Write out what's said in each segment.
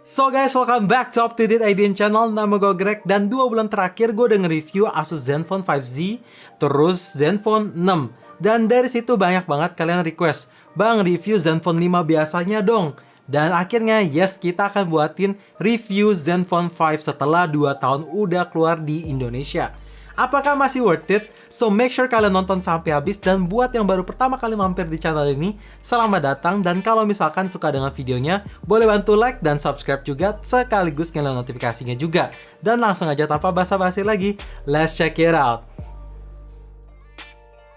So guys, welcome back to Up to Date IDN Channel. Nama gue Greg, dan 2 bulan terakhir gue udah nge-review Asus Zenfone 5Z, terus Zenfone 6. Dan dari situ banyak banget kalian request, "Bang, review Zenfone 5 biasanya dong." Dan akhirnya, yes, kita akan buatin review Zenfone 5 setelah 2 tahun udah keluar di Indonesia. Apakah masih worth it? So make sure kalian nonton sampai habis, dan buat yang baru pertama kali mampir di channel ini, selamat datang. Dan kalau misalkan suka dengan videonya, boleh bantu like dan subscribe juga, sekaligus nyalain notifikasinya juga. Dan langsung aja tanpa basa-basi lagi, let's check it out.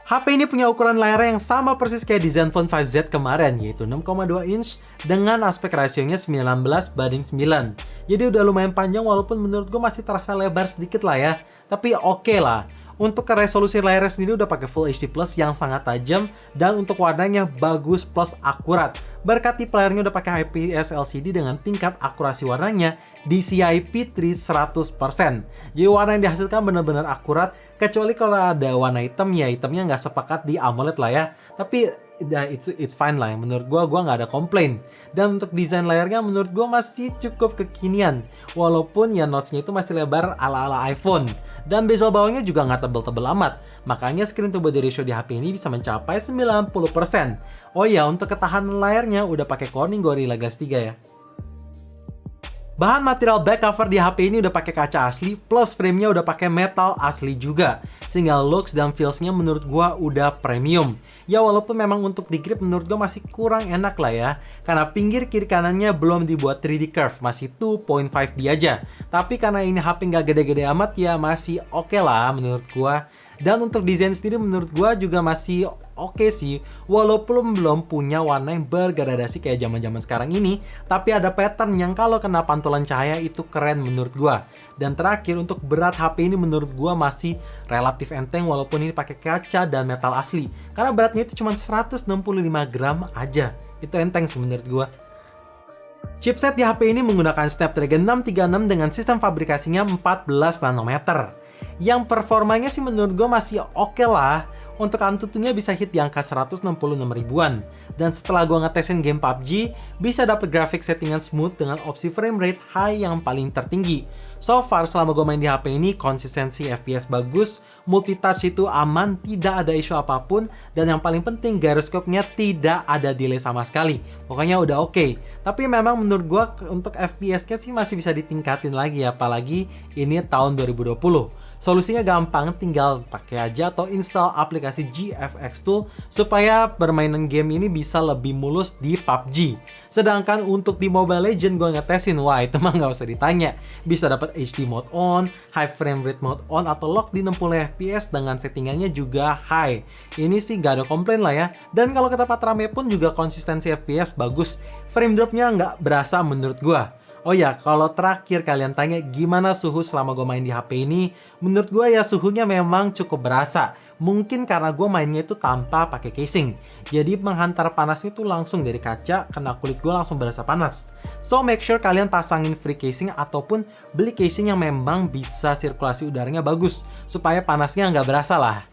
HP ini punya ukuran layar yang sama persis kayak di Zenfone 5Z kemarin, yaitu 6,2 inch dengan aspek rasionya 19:9. Jadi udah lumayan panjang, walaupun menurut gue masih terasa lebar sedikit lah ya. Tapi oke lah. Untuk ke resolusi layarnya sendiri udah pakai Full HD Plus yang sangat tajam, dan untuk warnanya bagus plus akurat. Berkat tipe layarnya udah pakai IPS LCD dengan tingkat akurasi warnanya DCI P3 100%. Jadi warna yang dihasilkan benar-benar akurat, kecuali kalau ada warna hitam, ya hitamnya nggak sepekat di AMOLED lah ya. Tapi it's fine lah, menurut gua nggak ada komplain. Dan untuk desain layarnya menurut gua masih cukup kekinian, walaupun ya notch-nya itu masih lebar ala-ala iPhone. Dan bezel bawahnya juga nggak tebel-tebel amat, makanya screen to body ratio di HP ini bisa mencapai 90%. Oh ya, untuk ketahanan layarnya udah pakai Corning Gorilla Glass 3 ya. Bahan material back cover di HP ini udah pakai kaca asli, plus frame-nya udah pakai metal asli juga. Sehingga looks dan feels-nya menurut gua udah premium. Ya walaupun memang untuk di grip menurut gua masih kurang enak lah ya. Karena pinggir kiri kanannya belum dibuat 3D curve, masih 2.5D aja. Tapi karena ini HP nggak gede-gede amat, ya masih oke lah menurut gua. Dan untuk desain sendiri menurut gua juga masih oke sih, walaupun belum punya warna yang bergradasi kayak zaman-zaman sekarang ini, tapi ada pattern yang kalau kena pantulan cahaya itu keren menurut gua. Dan terakhir, untuk berat HP ini menurut gua masih relatif enteng, walaupun ini pakai kaca dan metal asli. Karena beratnya itu cuma 165 gram aja. Itu enteng sih menurut gua. Chipset di HP ini menggunakan Snapdragon 636 dengan sistem fabrikasinya 14 nanometer. Yang performanya sih menurut gue masih oke lah. Untuk Antutunya bisa hit di angka 166 ribuan. Dan setelah gue ngetesin game PUBG, bisa dapet grafik settingan smooth dengan opsi frame rate high yang paling tertinggi. So far selama gue main di HP ini, konsistensi FPS bagus, multitouch itu aman, tidak ada isu apapun, dan yang paling penting gyroscope-nya tidak ada delay sama sekali. Pokoknya udah oke. Tapi memang menurut gue untuk FPS-nya sih masih bisa ditingkatin lagi, apalagi ini tahun 2020. Solusinya gampang, tinggal pakai aja atau install aplikasi GFX Tool supaya permainan game ini bisa lebih mulus di PUBG. Sedangkan untuk di Mobile Legends gue ngetesin, wah itu mah nggak usah ditanya. Bisa dapat HD mode on, high frame rate mode on, atau lock di 60 fps dengan settingannya juga high. Ini sih nggak ada komplain lah ya. Dan kalau ke tempat rame pun juga konsistensi FPS bagus. Frame dropnya nggak berasa menurut gue. Oh ya, kalau terakhir kalian tanya gimana suhu selama gue main di HP ini, menurut gue ya suhunya memang cukup berasa. Mungkin karena gue mainnya itu tanpa pakai casing. Jadi menghantar panasnya itu langsung dari kaca, kena kulit gue langsung berasa panas. So make sure kalian pasangin free casing ataupun beli casing yang memang bisa sirkulasi udaranya bagus, supaya panasnya nggak berasa lah.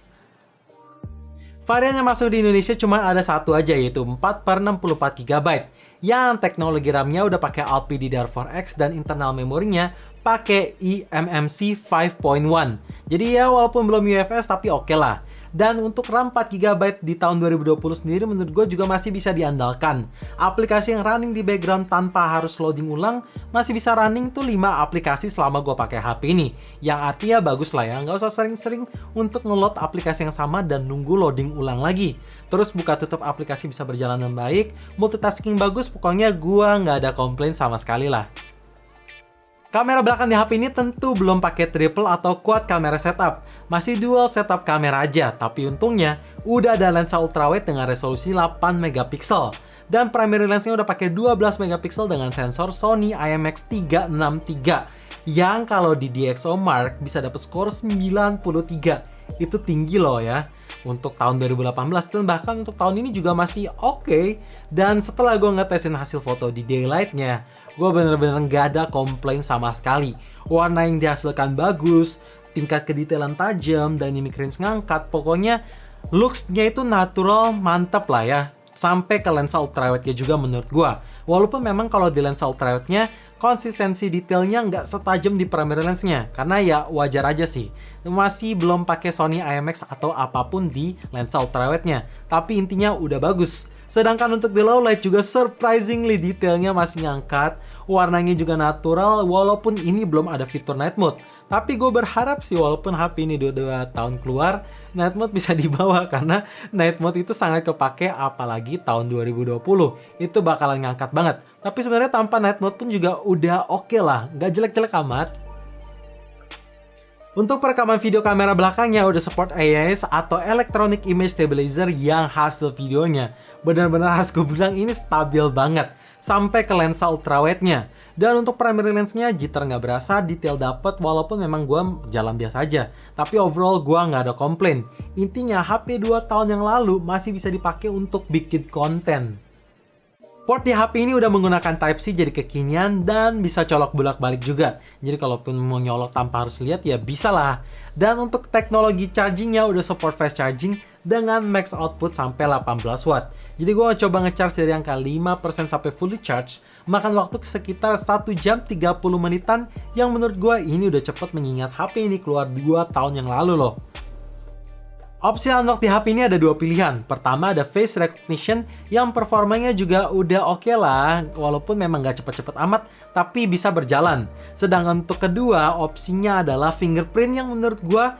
Varian yang masuk di Indonesia cuma ada satu aja, yaitu 4/64 GB. Yang teknologi RAM-nya udah pakai LPDDR4X dan internal memorinya pakai eMMC 5.1. Jadi ya walaupun belum UFS tapi oke lah. Dan untuk RAM 4 GB di tahun 2020 sendiri menurut gue juga masih bisa diandalkan. Aplikasi yang running di background tanpa harus loading ulang masih bisa running tuh 5 aplikasi selama gue pakai HP ini. Yang artinya bagus lah ya, nggak usah sering-sering untuk ngeload aplikasi yang sama dan nunggu loading ulang lagi. Terus buka tutup aplikasi bisa berjalan dengan baik, multitasking bagus, pokoknya gue nggak ada komplain sama sekali lah. Kamera belakang di HP ini tentu belum pakai triple atau quad kamera setup, masih dual setup kamera aja, tapi untungnya udah ada lensa ultrawide dengan resolusi 8 megapiksel. Dan primary lensnya udah pakai 12 megapiksel dengan sensor Sony IMX363 yang kalau di DxOMark bisa dapat skor 93. Itu tinggi loh ya untuk tahun 2018, dan bahkan untuk tahun ini juga masih oke. Dan setelah gue ngetesin hasil foto di daylight-nya, gue bener-bener nggak ada komplain sama sekali. Warna yang dihasilkan bagus, tingkat kedetailan tajam, dynamic range ngangkat, pokoknya looks-nya itu natural, mantep lah ya. Sampai ke lensa ultrawide-nya juga menurut gue. Walaupun memang kalau di lensa ultrawide-nya konsistensi detailnya nggak setajam di primary lensnya, karena ya wajar aja sih. Masih belum pakai Sony IMX atau apapun di lensa ultrawide-nya, tapi intinya udah bagus. Sedangkan untuk di low light juga surprisingly detailnya masih ngangkat, warnanya juga natural walaupun ini belum ada fitur night mode. Tapi gue berharap sih walaupun HP ini udah 2 tahun keluar, night mode bisa dibawa karena night mode itu sangat kepake apalagi tahun 2020. Itu bakalan ngangkat banget. Tapi sebenarnya tanpa night mode pun juga udah oke lah, nggak jelek-jelek amat. Untuk perekaman video kamera belakangnya udah support AIS atau Electronic Image Stabilizer yang hasil videonya benar-benar harus gue bilang ini stabil banget sampai ke lensa ultrawide-nya. Dan untuk primary lensnya jitter nggak berasa, detail dapet walaupun memang gue jalan biasa aja. Tapi overall gue nggak ada komplain. Intinya HP 2 tahun yang lalu masih bisa dipakai untuk bikin konten. Port di HP ini udah menggunakan Type-C jadi kekinian dan bisa colok bolak-balik juga. Jadi kalaupun mau nyolok tanpa harus lihat ya bisa lah. Dan untuk teknologi chargingnya udah support fast charging dengan max output sampai 18 watt. Jadi gue coba ngecharge dari angka 5% sampai fully charge, makan waktu sekitar 1 jam 30 menitan yang menurut gue ini udah cepet mengingat HP ini keluar 2 tahun yang lalu loh. Opsi unlock di HP ini ada 2 pilihan. Pertama ada face recognition yang performanya juga udah oke lah, walaupun memang gak cepet-cepet amat, tapi bisa berjalan. Sedangkan untuk kedua opsinya adalah fingerprint yang menurut gua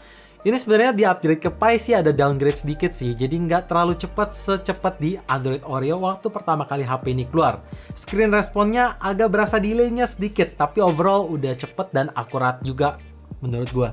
ini sebenarnya di upgrade ke Pi sih ada downgrade sedikit sih, jadi nggak terlalu cepat secepat di Android Oreo waktu pertama kali HP ini keluar. Screen responnya agak berasa delaynya sedikit, tapi overall udah cepet dan akurat juga menurut gua.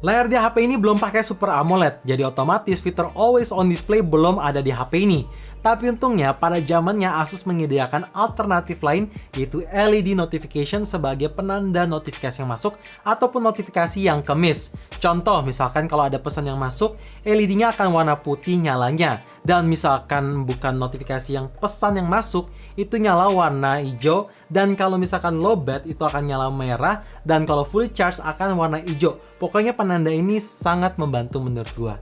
Layar di HP ini belum pakai Super AMOLED, jadi otomatis fitur Always On Display belum ada di HP ini. Tapi untungnya pada zamannya Asus menyediakan alternatif lain yaitu LED notification sebagai penanda notifikasi yang masuk ataupun notifikasi yang kemis. Contoh, misalkan kalau ada pesan yang masuk, LED-nya akan warna putih nyalanya. Dan misalkan bukan notifikasi yang pesan yang masuk, itu nyala warna hijau. Dan kalau misalkan lowbat, itu akan nyala merah. Dan kalau fully charge akan warna hijau. Pokoknya penanda ini sangat membantu menurut gua.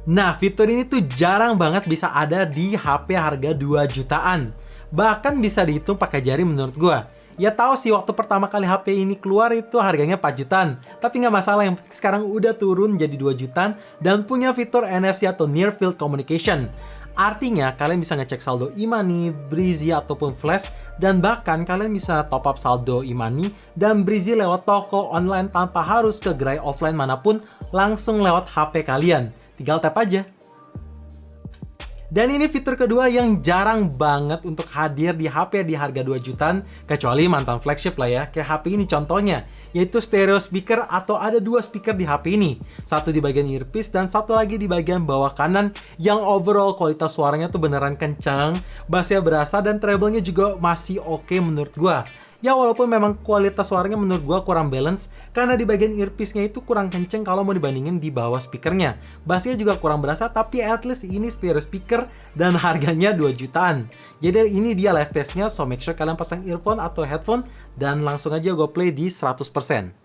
Nah, fitur ini tuh jarang banget bisa ada di HP harga 2 jutaan. Bahkan bisa dihitung pakai jari menurut gua. Ya tahu sih waktu pertama kali HP ini keluar itu harganya 4 jutaan. Tapi nggak masalah, yang penting sekarang udah turun jadi 2 jutaan dan punya fitur NFC atau Near Field Communication. Artinya kalian bisa ngecek saldo e-money, Breezy ataupun Flash, dan bahkan kalian bisa top up saldo e-money dan Breezy lewat toko online tanpa harus ke gerai offline manapun, langsung lewat HP kalian. Tinggal tap aja. Dan ini fitur kedua yang jarang banget untuk hadir di HP di harga 2 jutaan, kecuali mantan flagship lah ya, kayak HP ini contohnya, yaitu stereo speaker atau ada 2 speaker di HP ini. Satu di bagian earpiece dan satu lagi di bagian bawah kanan yang overall kualitas suaranya tuh beneran kencang, bassnya berasa dan treble-nya juga masih oke menurut gua. Ya walaupun memang kualitas suaranya menurut gua kurang balance karena di bagian earpiece-nya itu kurang kenceng kalau mau dibandingin di bawah speakernya. Bassnya juga kurang berasa tapi at least ini stereo speaker dan harganya 2 jutaan. Jadi ini dia live testnya, so make sure kalian pasang earphone atau headphone dan langsung aja gue play di 100%.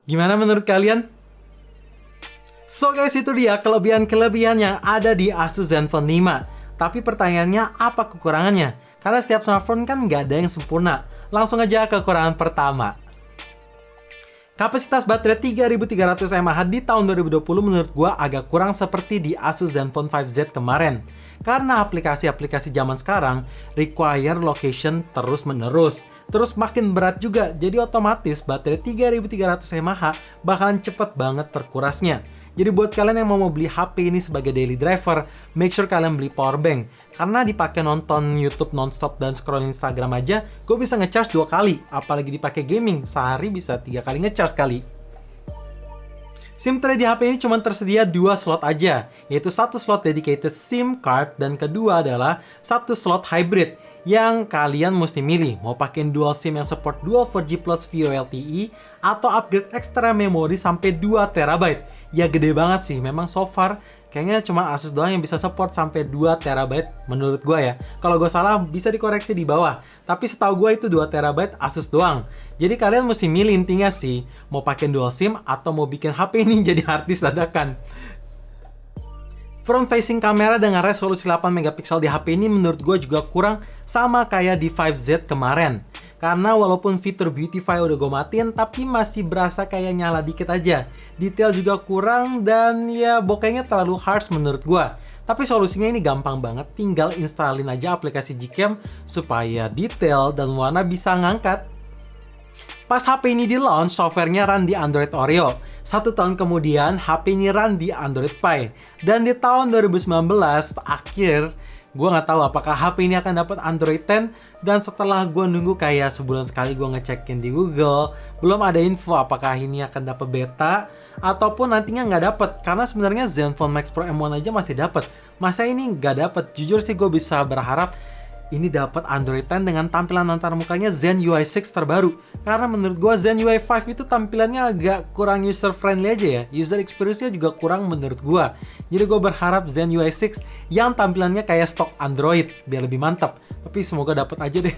Gimana menurut kalian? So guys, itu dia kelebihan-kelebihan yang ada di Asus Zenfone 5. Tapi pertanyaannya, apa kekurangannya? Karena setiap smartphone kan nggak ada yang sempurna. Langsung aja ke kekurangan pertama. Kapasitas baterai 3300 mAh di tahun 2020 menurut gua agak kurang seperti di Asus Zenfone 5Z kemarin. Karena aplikasi-aplikasi zaman sekarang require location terus-menerus. Terus makin berat juga, jadi otomatis baterai 3300 mAh bakalan cepet banget terkurasnya. Jadi buat kalian yang mau beli HP ini sebagai daily driver, make sure kalian beli power bank. Karena dipakai nonton YouTube nonstop dan scroll Instagram aja, gue bisa ngecharge 2 kali. Apalagi dipakai gaming, sehari bisa 3 kali ngecharge kali. SIM tray di HP ini cuma tersedia 2 slot aja, yaitu 1 slot dedicated SIM card dan kedua adalah 1 slot hybrid. yang kalian mesti milih. Mau pakai dual SIM yang support dual 4G plus VoLTE atau upgrade extra memori sampai 2 TB. Ya gede banget sih, memang so far kayaknya cuma Asus doang yang bisa support sampai 2 TB menurut gua ya. Kalau gue salah bisa dikoreksi di bawah. Tapi setahu gua itu 2 TB Asus doang. Jadi kalian mesti milih intinya sih, mau pakai dual SIM atau mau bikin HP ini jadi harddisk dadakan. Front facing kamera dengan resolusi 8 megapiksel di HP ini menurut gue juga kurang sama kayak di 5Z kemarin. Karena walaupun fitur Beautify udah gue matiin, tapi masih berasa kayak nyala dikit aja. Detail juga kurang dan ya bokehnya terlalu harsh menurut gue. Tapi solusinya ini gampang banget, tinggal installin aja aplikasi Gcam supaya detail dan warna bisa ngangkat. Pas HP ini di launch, softwarenya run di Android Oreo. 1 tahun kemudian, HP ini run di Android Pie. Dan di tahun 2019, akhir, gue nggak tahu apakah HP ini akan dapat Android 10. Dan setelah gue nunggu kayak sebulan sekali gue ngecekin di Google, belum ada info apakah ini akan dapat beta, ataupun nantinya nggak dapat. Karena sebenarnya Zenfone Max Pro M1 aja masih dapat. Masa ini nggak dapat? Jujur sih gue bisa berharap ini dapat Android 10 dengan tampilan antarmukanya Zen UI 6 terbaru. Karena menurut gue Zen UI 5 itu tampilannya agak kurang user friendly aja ya. User experience-nya juga kurang menurut gue. Jadi gue berharap Zen UI 6 yang tampilannya kayak stok Android biar lebih mantap. Tapi semoga dapat aja deh.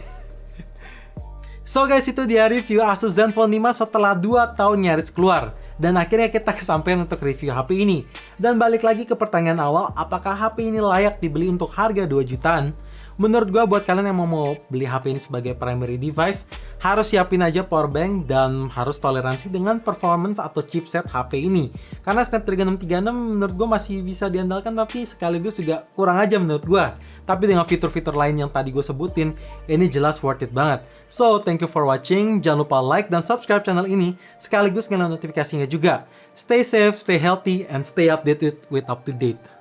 So guys, itu dia review Asus Zenfone 5 setelah 2 tahun nyaris keluar. Dan akhirnya kita kesampaian untuk review HP ini. Dan balik lagi ke pertanyaan awal, apakah HP ini layak dibeli untuk harga 2 jutaan? Menurut gue buat kalian yang mau beli HP ini sebagai primary device, harus siapin aja power bank dan harus toleransi dengan performance atau chipset HP ini. Karena Snapdragon 636 menurut gue masih bisa diandalkan tapi sekaligus juga kurang aja menurut gue. Tapi dengan fitur-fitur lain yang tadi gue sebutin, ini jelas worth it banget. So, thank you for watching. Jangan lupa like dan subscribe channel ini, sekaligus nyalain notifikasinya juga. Stay safe, stay healthy, and stay updated with up to date.